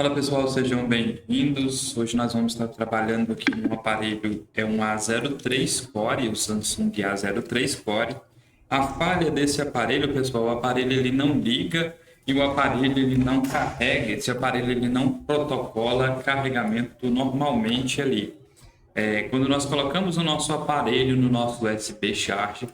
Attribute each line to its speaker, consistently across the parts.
Speaker 1: Fala pessoal, sejam bem-vindos. Hoje nós vamos estar trabalhando aqui no aparelho, um A03 Core, o Samsung A03 Core. A falha desse aparelho, pessoal, o aparelho ele não liga e o aparelho ele não carrega, esse aparelho ele não protocola carregamento normalmente ali. Quando nós colocamos o nosso aparelho no nosso USB Charge,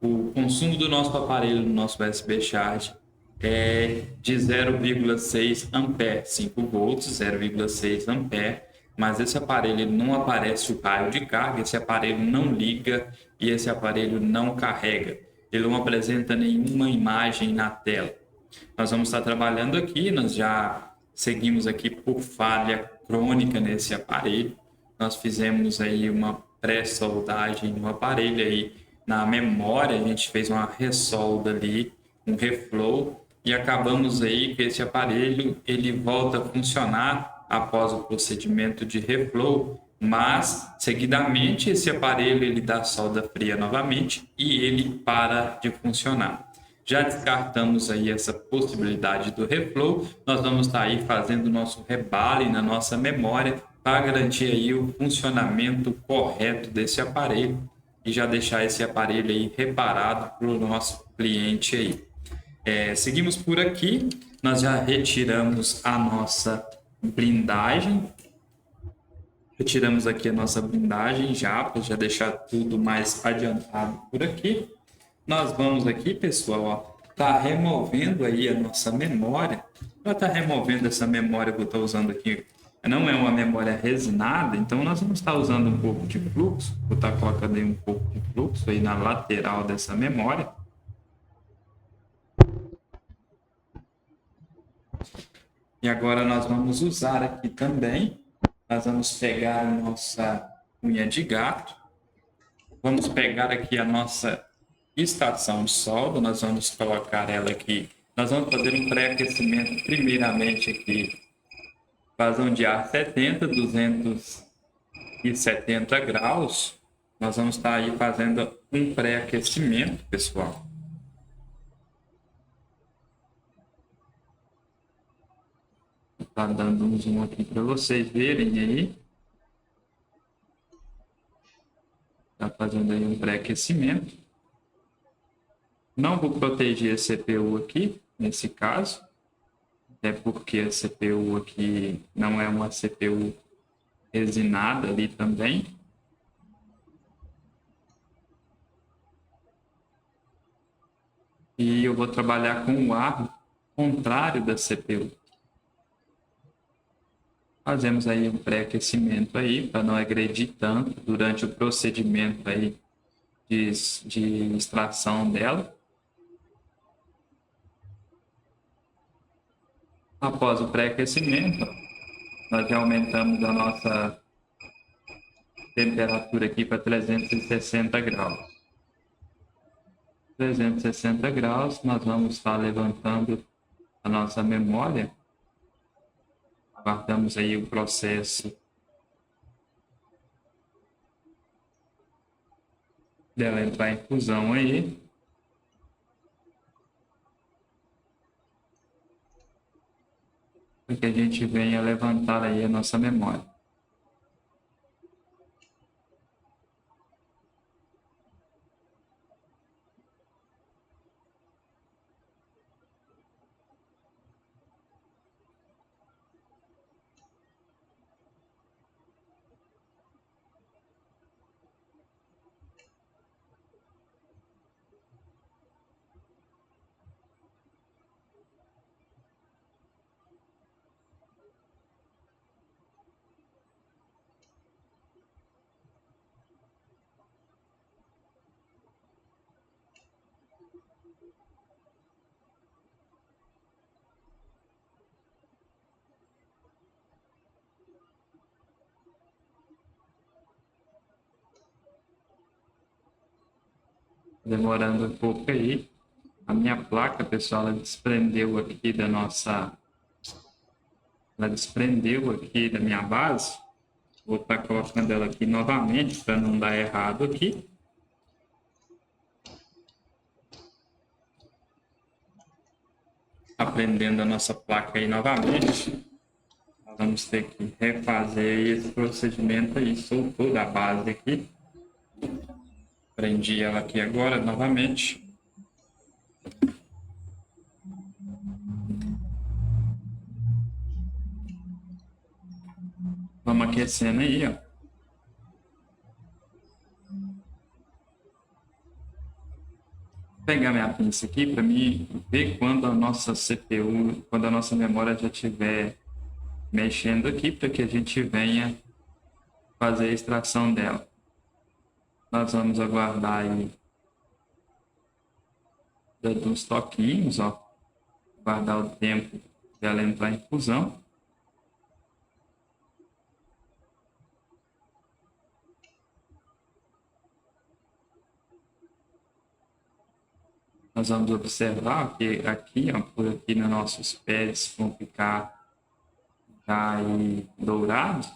Speaker 1: o consumo do nosso aparelho no nosso USB Charge é de 0,6 ampere, 5 volts, 0,6 ampere, mas esse aparelho não aparece o raio de carga, esse aparelho não liga e esse aparelho não carrega. Ele não apresenta nenhuma imagem na tela. Nós vamos estar trabalhando aqui, nós já seguimos aqui por falha crônica nesse aparelho. Nós fizemos aí uma pré-soldagem no aparelho aí na memória, a gente fez uma ressolda ali, um reflow e acabamos aí que esse aparelho ele volta a funcionar após o procedimento de reflow, mas seguidamente esse aparelho ele dá solda fria novamente e ele para de funcionar. Já descartamos aí essa possibilidade do reflow, nós vamos estar aí fazendo o nosso rebale na nossa memória para garantir aí o funcionamento correto desse aparelho e já deixar esse aparelho aí reparado para o nosso cliente aí. Seguimos por aqui, nós já retiramos a nossa blindagem, retiramos aqui a nossa blindagem já, para já deixar tudo mais adiantado por aqui. Nós vamos aqui, pessoal, tá removendo aí a nossa memória. Para estar removendo essa memória que eu estou usando aqui, não é uma memória resinada, então nós vamos estar usando um pouco de fluxo. Vou estar colocando aí um pouco de fluxo aí na lateral dessa memória. E agora nós vamos usar aqui também, nós vamos pegar a nossa unha de gato, vamos pegar aqui a nossa estação de solda, nós vamos colocar ela aqui, nós vamos fazer um pré-aquecimento primeiramente aqui, vazão de ar 70, 270 graus, nós vamos estar aí fazendo um pré-aquecimento, pessoal. Tá dando um zoom aqui para vocês verem aí. Tá fazendo aí um pré-aquecimento. Não vou proteger a CPU aqui, nesse caso, até porque a CPU aqui não é uma CPU resinada ali também. E eu vou trabalhar com o ar contrário da CPU. Fazemos aí um pré-aquecimento aí, para não agredir tanto durante o procedimento aí de extração dela. Após o pré-aquecimento, nós já aumentamos a nossa temperatura aqui para 360 graus. 360 graus, nós vamos estar levantando a nossa memória. Aguardamos aí o processo dela entrar em fusão aí. Para que a gente venha levantar aí a nossa memória. Demorando um pouco aí. A minha placa, pessoal, ela desprendeu aqui da nossa... Ela desprendeu aqui da minha base. Vou estar colocando ela aqui novamente para não dar errado aqui. Aprendendo a nossa placa aí novamente. vamos ter que refazer esse procedimento aí. Soltou da base aqui. Prendi ela aqui agora novamente. Vamos aquecendo aí, ó. Vou pegar minha pinça aqui para mim ver quando a nossa CPU, quando a nossa memória já estiver mexendo aqui, para que a gente venha fazer a extração dela. Nós vamos aguardar aí uns toquinhos, ó. Guardar o tempo dela entrar em fusão. Nós vamos observar que aqui, ó, por aqui nos nossos pads vão ficar já aí dourados.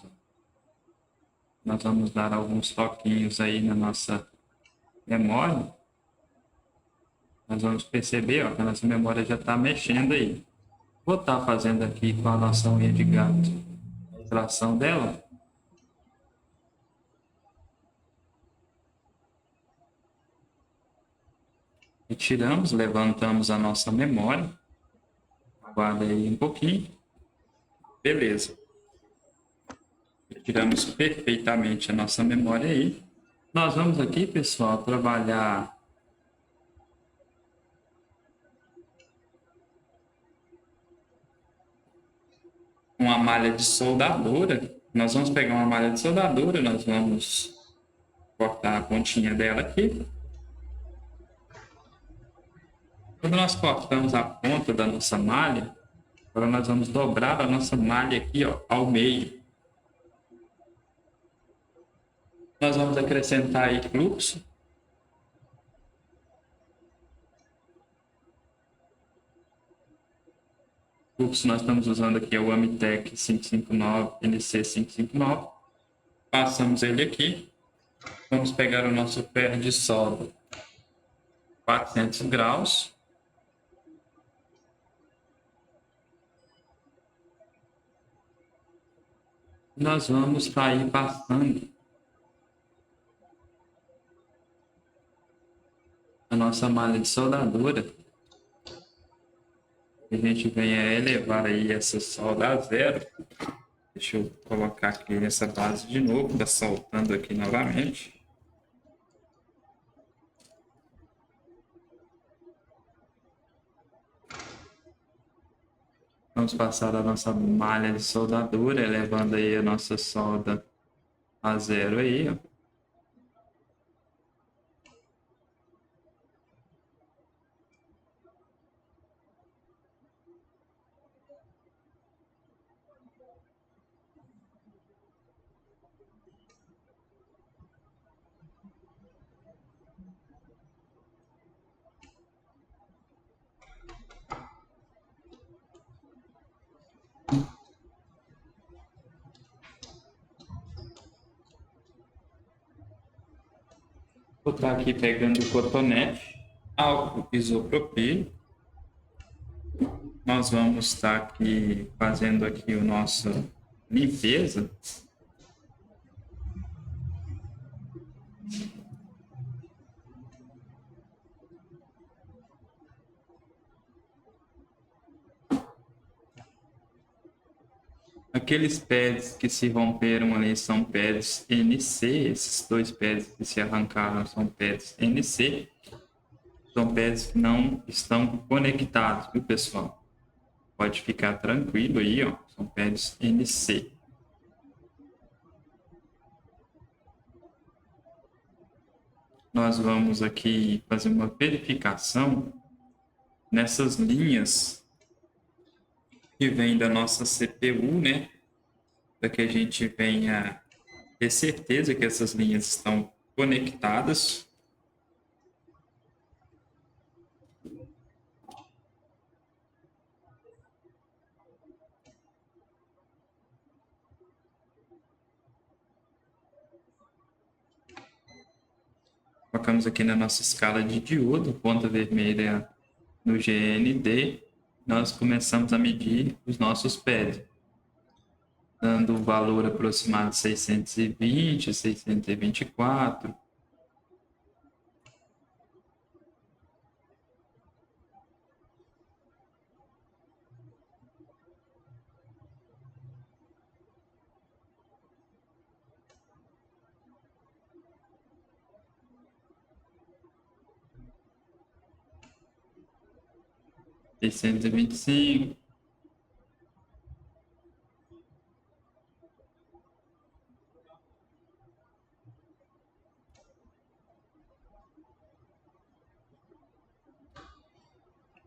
Speaker 1: Nós vamos dar alguns toquinhos aí na nossa memória. Nós vamos perceber, ó, que a nossa memória já está mexendo aí. Vou estar fazendo aqui com a nossa unha de gato a extração dela. Retiramos, levantamos a nossa memória. Aguarda aí um pouquinho. Beleza. Retiramos perfeitamente a nossa memória aí. Nós vamos aqui, pessoal, trabalhar uma malha de soldadura. Nós vamos pegar uma malha de soldadura, nós vamos cortar a pontinha dela aqui. Quando nós cortamos a ponta da nossa malha, agora nós vamos dobrar a nossa malha aqui, ó, ao meio. Nós vamos acrescentar aí fluxo. Fluxo nós estamos usando aqui é o Amitec 559, NC 559. Passamos ele aqui. Vamos pegar o nosso ferro de solda 400 graus. Nós vamos estar aí passando a nossa malha de soldadura. A gente venha elevar aí essa solda a zero. Deixa eu colocar aqui nessa base de novo, está soltando aqui novamente. Vamos passar a nossa malha de soldadura, elevando aí a nossa solda a zero aí, ó. Vou estar aqui pegando o cotonete, álcool isopropílico. Nós vamos estar aqui fazendo aqui a nossa limpeza. Aqueles pads que se romperam ali são pads NC, esses dois pads que se arrancaram são pads NC, são pads que não estão conectados, viu, pessoal? Pode ficar tranquilo aí, ó, são pads NC. Nós vamos aqui fazer uma verificação nessas linhas que vem da nossa CPU, né? Para que a gente venha ter certeza que essas linhas estão conectadas. Colocamos aqui na nossa escala de diodo, ponta vermelha no GND. Nós começamos a medir os nossos pads. dando o valor aproximado de 620, 624. R$ 625.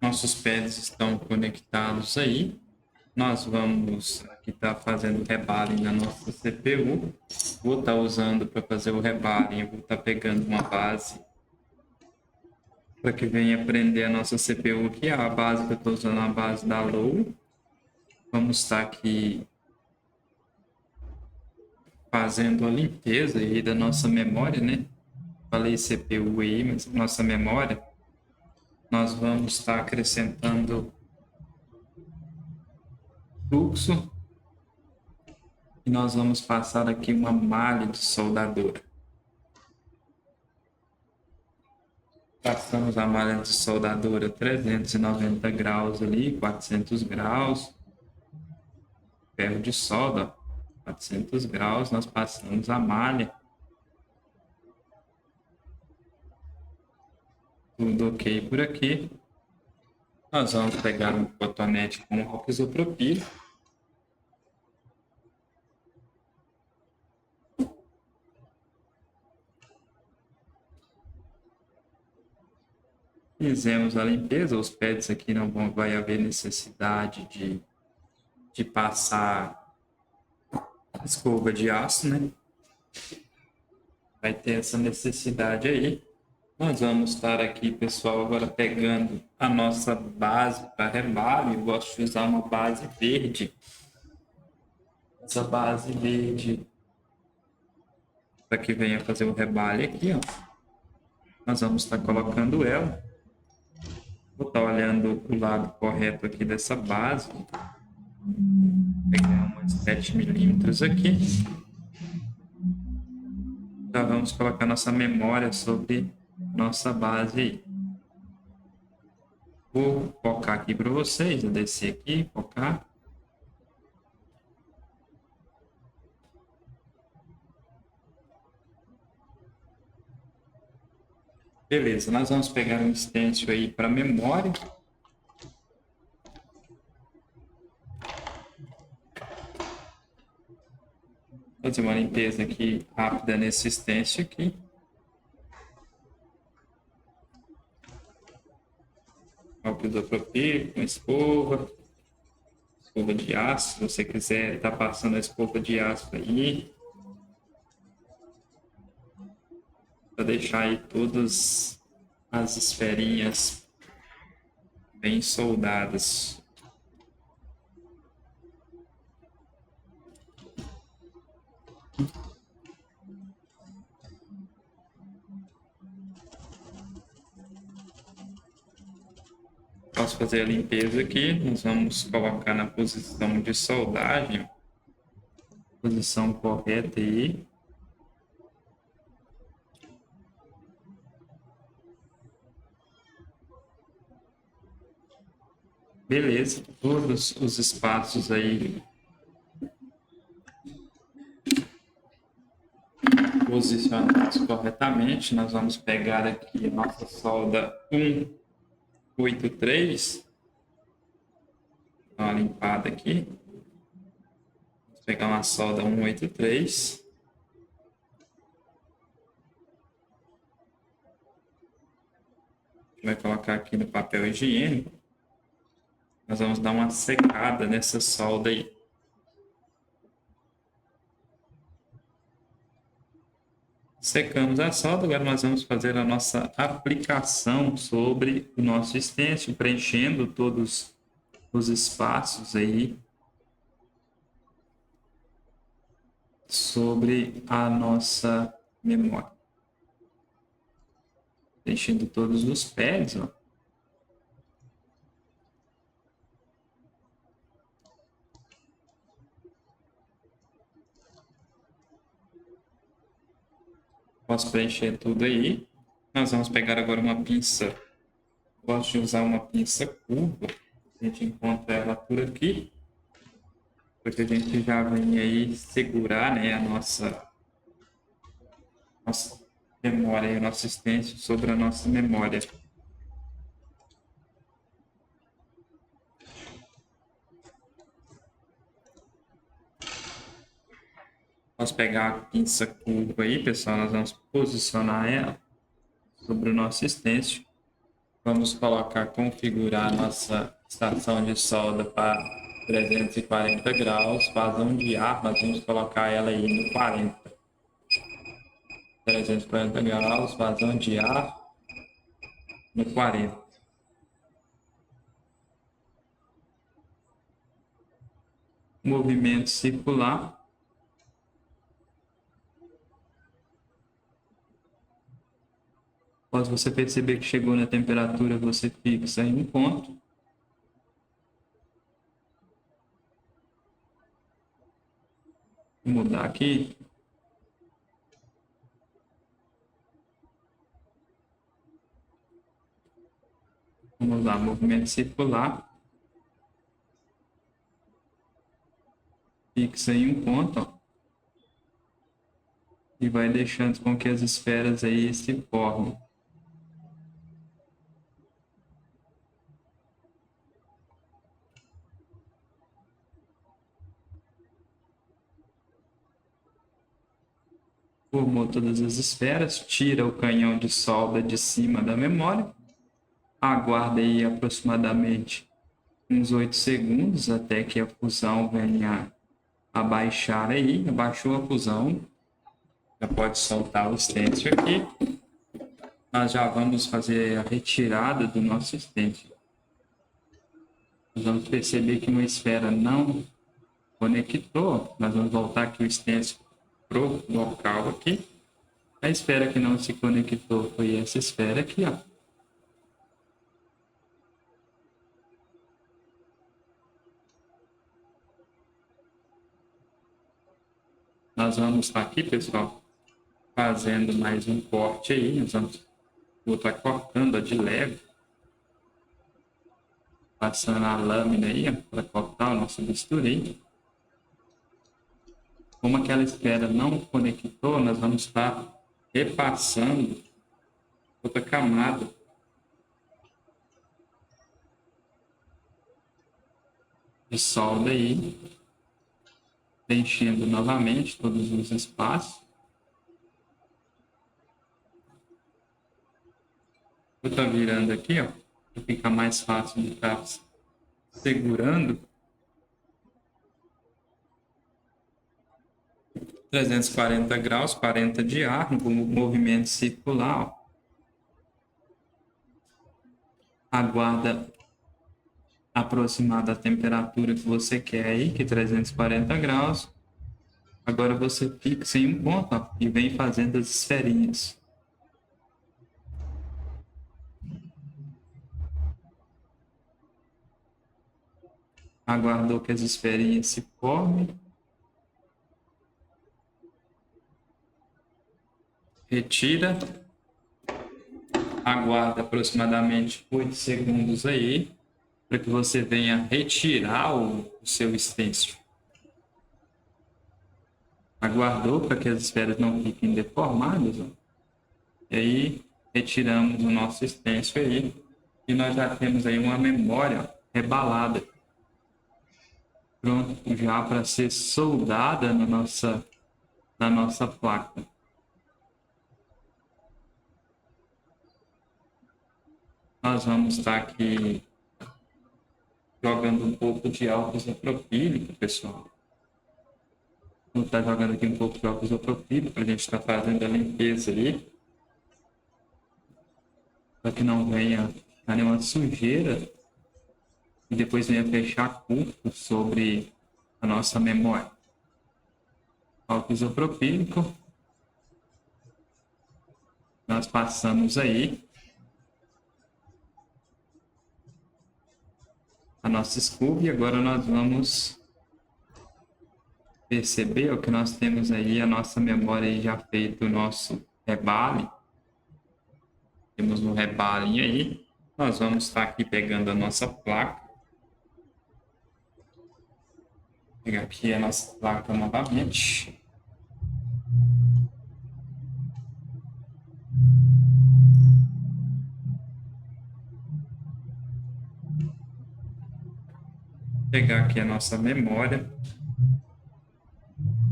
Speaker 1: Nossos pads estão conectados aí. Nós vamos aqui estar fazendo o rebaling na nossa CPU. Vou estar usando para fazer o rebaling, vou estar pegando uma base para que venha prender a nossa CPU aqui. A base que eu estou usando é a base da Low. Vamos estar aqui fazendo a limpeza aí da nossa memória, né? Falei CPU aí, mas nossa memória. Nós vamos estar acrescentando fluxo e nós vamos passar aqui uma malha de soldadura. Passamos a malha de soldadura 390 graus ali, 400 graus. Ferro de solda, 400 graus, nós passamos a malha. Tudo ok por aqui. Nós vamos pegar um cotonete com álcool isopropílico. Fizemos a limpeza, os pads aqui não vai haver necessidade de passar escova de aço, né? Vai ter essa necessidade aí. Nós vamos estar aqui, pessoal, agora pegando a nossa base para rebalho. Eu gosto de usar uma base verde. Essa base verde, para que venha fazer o rebalho aqui, ó. Nós vamos estar colocando ela. Vou estar olhando o lado correto aqui dessa base. Pegar umas 7 milímetros aqui. Já vamos colocar nossa memória sobre nossa base aí. Vou focar aqui para vocês, eu descer aqui, focar. Beleza, nós vamos pegar um stencil aí para memória. Fazer uma limpeza aqui rápida nesse stencil aqui. Álcool isopropílico, escova de aço. Se você quiser estar passando a escova de aço aí, para deixar aí todas as esferinhas bem soldadas. Posso fazer a limpeza aqui, nós vamos colocar na posição de soldagem, posição correta aí. Beleza, todos os espaços aí posicionados corretamente. Nós vamos pegar aqui a nossa solda 183. Dar uma limpada aqui. Vamos pegar uma solda 183. A gente vai colocar aqui no papel higiênico. Nós vamos dar uma secada nessa solda aí. Secamos a solda, agora nós vamos fazer a nossa aplicação sobre o nosso stencil, preenchendo todos os espaços aí sobre a nossa memória. Preenchendo todos os pads, ó. Posso preencher tudo aí. Nós vamos pegar agora uma pinça. Gosto de usar uma pinça curva. A gente encontra ela por aqui. Porque a gente já vem aí segurar, né, a nossa memória, a nossa assistência sobre a nossa memória. Vamos pegar a pinça curva aí, pessoal. Nós vamos posicionar ela sobre o nosso stencil. Vamos configurar a nossa estação de solda para 340 graus, vazão de ar, nós vamos colocar ela aí no 40. 340 graus, vazão de ar no 40. Movimento circular. Após você perceber que chegou na temperatura, você fixa em um ponto. Vou mudar aqui. Vamos lá, movimento circular. Fixa em um ponto, ó, e vai deixando com que as esferas aí se formem. Formou todas as esferas, tira o canhão de solda de cima da memória, aguarda aí aproximadamente uns 8 segundos até que a fusão venha a baixar aí. Abaixou a fusão, já pode soltar o stencil aqui. Nós já vamos fazer a retirada do nosso stencil. Nós vamos perceber que uma esfera não conectou. Nós vamos voltar aqui o stencil para o local aqui. A esfera que não se conectou foi essa esfera aqui, ó. Nós vamos estar aqui, pessoal, fazendo mais um corte aí. Vou estar cortando de leve, passando a lâmina aí para cortar o nosso bisturi. Como aquela esfera não conectou, nós vamos estar repassando outra camada de solda aí, preenchendo novamente todos os espaços. Eu estou virando aqui, ó, para ficar mais fácil de estar segurando. 340 graus, 40 de ar, no movimento circular. Ó. Aguarda aproximar da temperatura que você quer aí, que é 340 graus. Agora você fixa em um ponto, ó, e vem fazendo as esferinhas. Aguardou que as esferinhas se formem. Retira. Aguarda aproximadamente 8 segundos aí, para que você venha retirar o seu stencil. Aguardou para que as esferas não fiquem deformadas, ó. E aí retiramos o nosso stencil aí, e nós já temos aí uma memória, ó, rebalada, pronto já para ser soldada na nossa placa. Nós vamos estar aqui jogando um pouco de álcool isopropílico, pessoal. Vou estar jogando aqui um pouco de álcool isopropílico para a gente estar fazendo a limpeza ali, para que não venha nenhuma sujeira e depois venha fechar curto sobre a nossa memória. Álcool isopropílico. Nós passamos aí a nossa escova e agora nós vamos perceber o que nós temos aí, a nossa memória aí já feita o nosso rebale. Temos no rebale aí. Nós vamos estar aqui pegando a nossa placa. Vou pegar aqui a nossa placa novamente. Pegar aqui a nossa memória.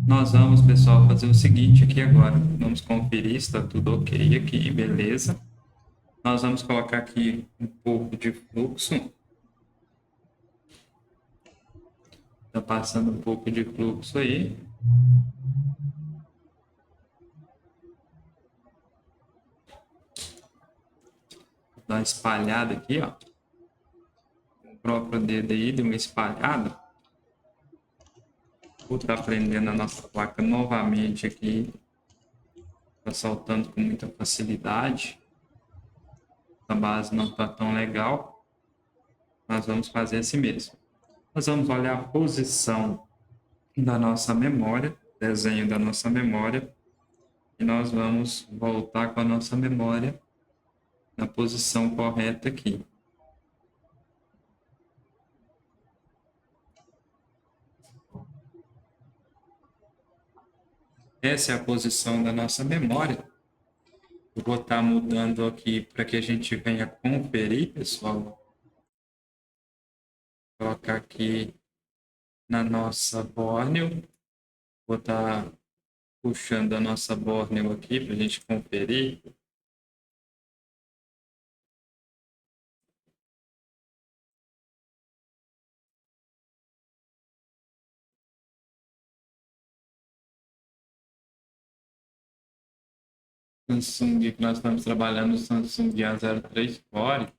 Speaker 1: Nós vamos, pessoal, fazer o seguinte aqui agora. Vamos conferir se está tudo ok aqui, beleza. Nós vamos colocar aqui um pouco de fluxo. Está passando um pouco de fluxo aí. Vou dar uma espalhada aqui, ó. O próprio dedo aí deu uma espalhada. Vou estar prendendo a nossa placa novamente aqui. Está soltando com muita facilidade. A base não está tão legal. Nós vamos fazer assim mesmo. Nós vamos olhar a posição da nossa memória, desenho da nossa memória, e nós vamos voltar com a nossa memória na posição correta aqui. Essa é a posição da nossa memória. Eu vou estar mudando aqui para que a gente venha conferir, pessoal. Vou colocar aqui na nossa Borneo. Vou estar puxando a nossa Borneo aqui para a gente conferir. Samsung que nós estamos trabalhando, o Samsung A03 Core.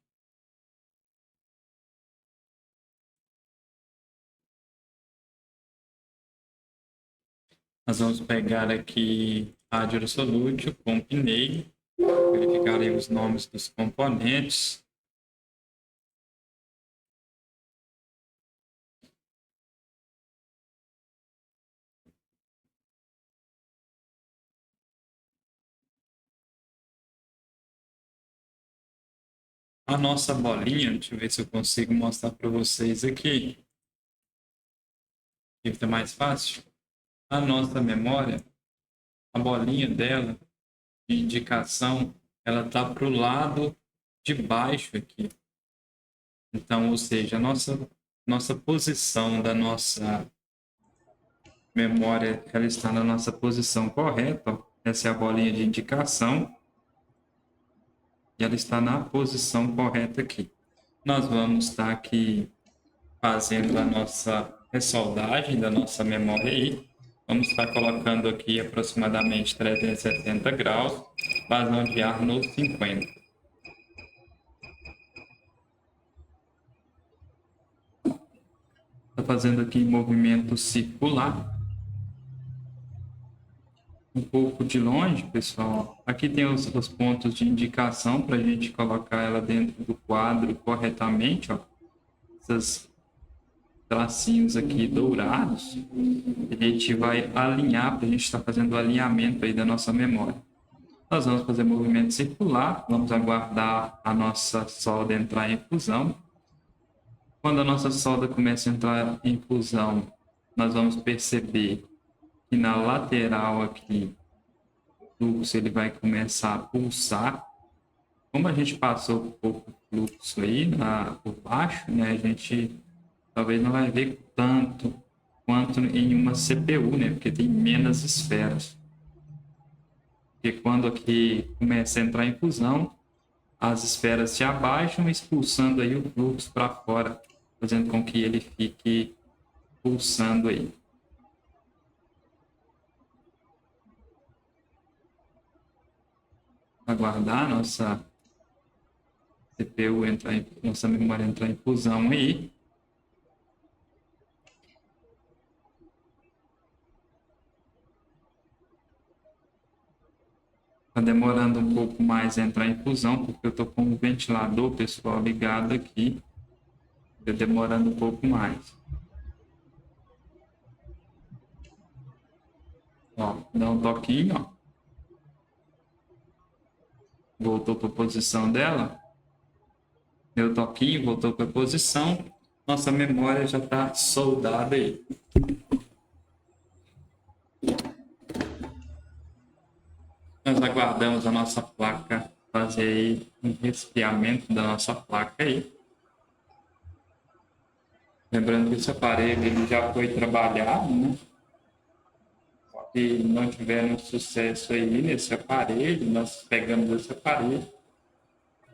Speaker 1: Nós vamos pegar aqui Rádio Absolute, Compinei, verificarei os nomes dos componentes. A nossa bolinha, deixa eu ver se eu consigo mostrar para vocês aqui. Fica mais fácil. A nossa memória, a bolinha dela, de indicação, ela está para o lado de baixo aqui. Então, ou seja, a nossa posição da nossa memória, ela está na nossa posição correta. Essa é a bolinha de indicação. E ela está na posição correta aqui. Nós vamos estar aqui fazendo a nossa ressoldagem da nossa memória aí. Vamos estar colocando aqui aproximadamente 360 graus, vazão de ar no 50. Está fazendo aqui movimento circular. Um pouco de longe, pessoal. Aqui tem os pontos de indicação para a gente colocar ela dentro do quadro corretamente, ó. Essas tracinhos aqui dourados, a gente vai alinhar, para a gente estar fazendo o alinhamento aí da nossa memória. Nós vamos fazer movimento circular, vamos aguardar a nossa solda entrar em fusão. Quando a nossa solda começa a entrar em fusão, nós vamos perceber que na lateral aqui, o fluxo ele vai começar a pulsar. Como a gente passou um pouco de fluxo aí por baixo, né, a gente talvez não vai ver tanto quanto em uma CPU, né? Porque tem menos esferas. Porque quando aqui começa a entrar em fusão, as esferas se abaixam, expulsando aí o fluxo para fora, fazendo com que ele fique pulsando aí. Aguardar a nossa CPU nossa memória entrar em fusão aí. Está demorando um pouco mais a entrar em fusão, porque eu estou com o ventilador, pessoal, ligado aqui. Está demorando um pouco mais. Ó, dá um toquinho, ó. voltou para a posição dela. Deu toquinho, voltou para a posição. Nossa memória já está soldada aí. Nós aguardamos a nossa placa fazer aí um resfriamento da nossa placa aí. Lembrando que esse aparelho ele já foi trabalhado, né? Só que não tivemos sucesso aí nesse aparelho, nós pegamos esse aparelho,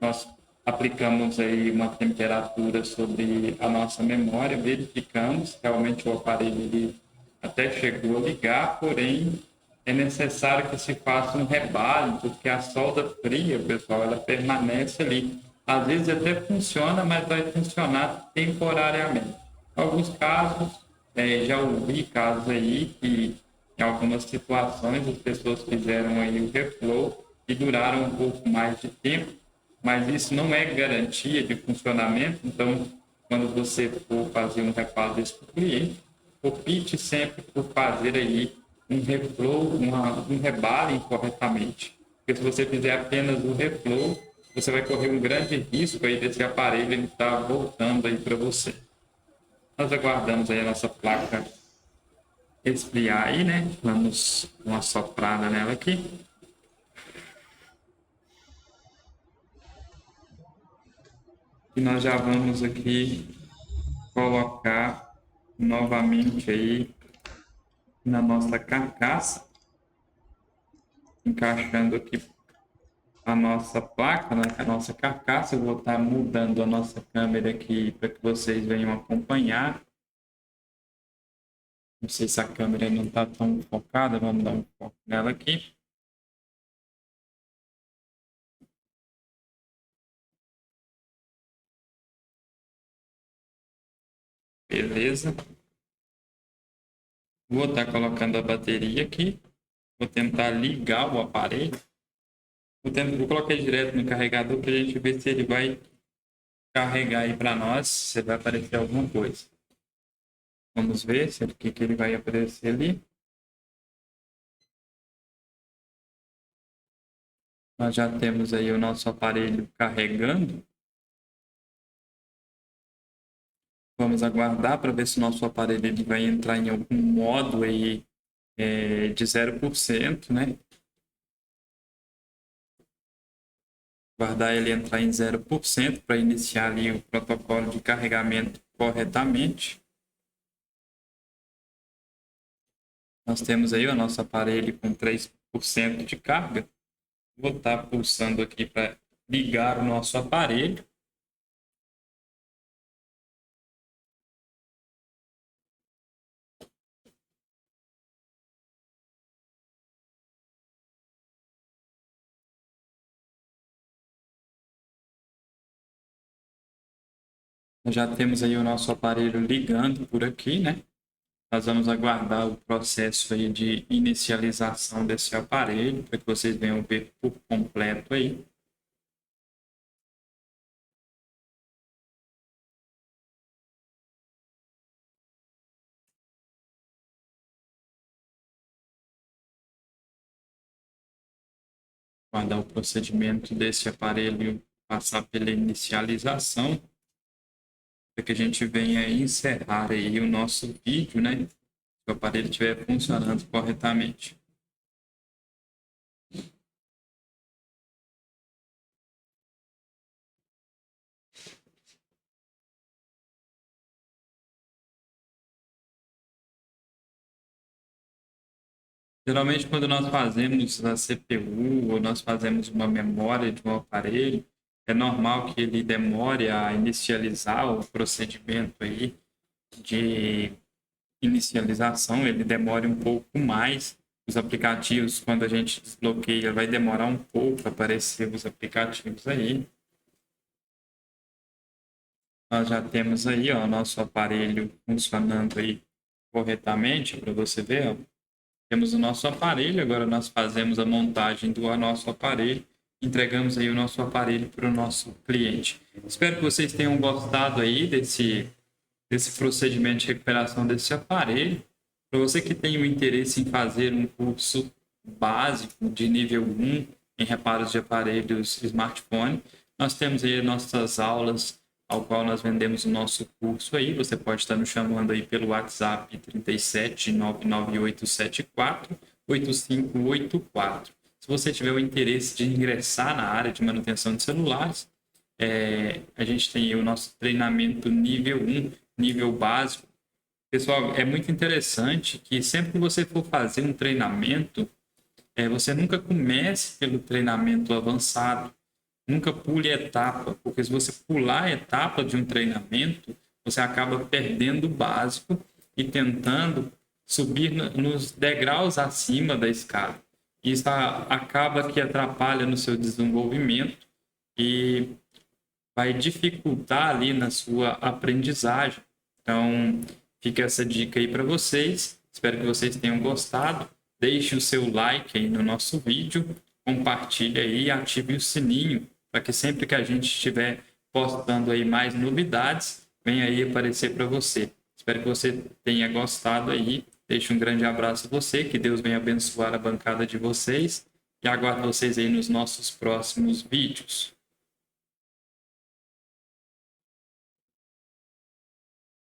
Speaker 1: nós aplicamos aí uma temperatura sobre a nossa memória, verificamos, realmente o aparelho ele até chegou a ligar, porém é necessário que se faça um rebalo, porque a solda fria, pessoal, ela permanece ali. Às vezes até funciona, mas vai funcionar temporariamente. Em alguns casos, já ouvi casos aí que em algumas situações as pessoas fizeram aí o reflow e duraram um pouco mais de tempo, mas isso não é garantia de funcionamento. Então, quando você for fazer um reparo desse para o cliente, opte sempre por fazer aí um reflow, um rebalem corretamente. Porque se você fizer apenas o reflow, você vai correr um grande risco aí desse aparelho ele estar voltando aí para você. Nós aguardamos aí a nossa placa esfriar aí, né? Vamos dar uma soprada nela aqui. E nós já vamos aqui colocar novamente aí na nossa carcaça, encaixando aqui a nossa placa, né, a nossa carcaça. Eu vou estar mudando a nossa câmera aqui para que vocês venham acompanhar. Não sei se a câmera não está tão focada, vamos dar um foco nela aqui. Beleza. Vou estar colocando a bateria aqui. Vou tentar ligar o aparelho. Vou colocar direto no carregador para a gente ver se ele vai carregar aí para nós, se vai aparecer alguma coisa. Vamos ver se o que ele vai aparecer ali. Nós já temos aí o nosso aparelho carregando. Vamos aguardar para ver se o nosso aparelho ele vai entrar em algum modo aí de 0%, né? Guardar ele entrar em 0% para iniciar ali o protocolo de carregamento corretamente. Nós temos aí o nosso aparelho com 3% de carga. Vou estar pulsando aqui para ligar o nosso aparelho. Já temos aí o nosso aparelho ligando por aqui, né? Nós vamos aguardar o processo aí de inicialização desse aparelho para que vocês venham ver por completo aí. Guardar o procedimento desse aparelho passar pela inicialização para que a gente venha encerrar aí o nosso vídeo, né? Se o aparelho estiver funcionando corretamente. Geralmente, quando nós fazemos a CPU ou nós fazemos uma memória de um aparelho, é normal que ele demore a inicializar o procedimento aí de inicialização, ele demore um pouco mais. Os aplicativos, quando a gente desbloqueia, vai demorar um pouco para aparecer os aplicativos aí. Nós já temos aí, ó, nosso aparelho funcionando aí corretamente, para você ver, ó. Temos o nosso aparelho, agora nós fazemos a montagem do nosso aparelho, entregamos aí o nosso aparelho para o nosso cliente. Espero que vocês tenham gostado aí desse procedimento de recuperação desse aparelho. Para você que tem o interesse em fazer um curso básico de nível 1 em reparos de aparelhos smartphone. Nós temos aí nossas aulas, ao qual nós vendemos o nosso curso aí. Você pode estar nos chamando aí pelo WhatsApp 37 99874 8584. Se você tiver o interesse de ingressar na área de manutenção de celulares, a gente tem o nosso treinamento nível 1, nível básico. Pessoal, é muito interessante que sempre que você for fazer um treinamento, você nunca comece pelo treinamento avançado, nunca pule etapa, porque se você pular a etapa de um treinamento, você acaba perdendo o básico e tentando subir nos degraus acima da escada. Isso acaba que atrapalha no seu desenvolvimento e vai dificultar ali na sua aprendizagem. Então, fica essa dica aí para vocês. Espero que vocês tenham gostado. Deixe o seu like aí no nosso vídeo, compartilhe aí e ative o sininho para que sempre que a gente estiver postando aí mais novidades, venha aí aparecer para você. Espero que você tenha gostado aí. Deixe um grande abraço a você, que Deus venha abençoar a bancada de vocês e aguardo vocês aí nos nossos próximos vídeos.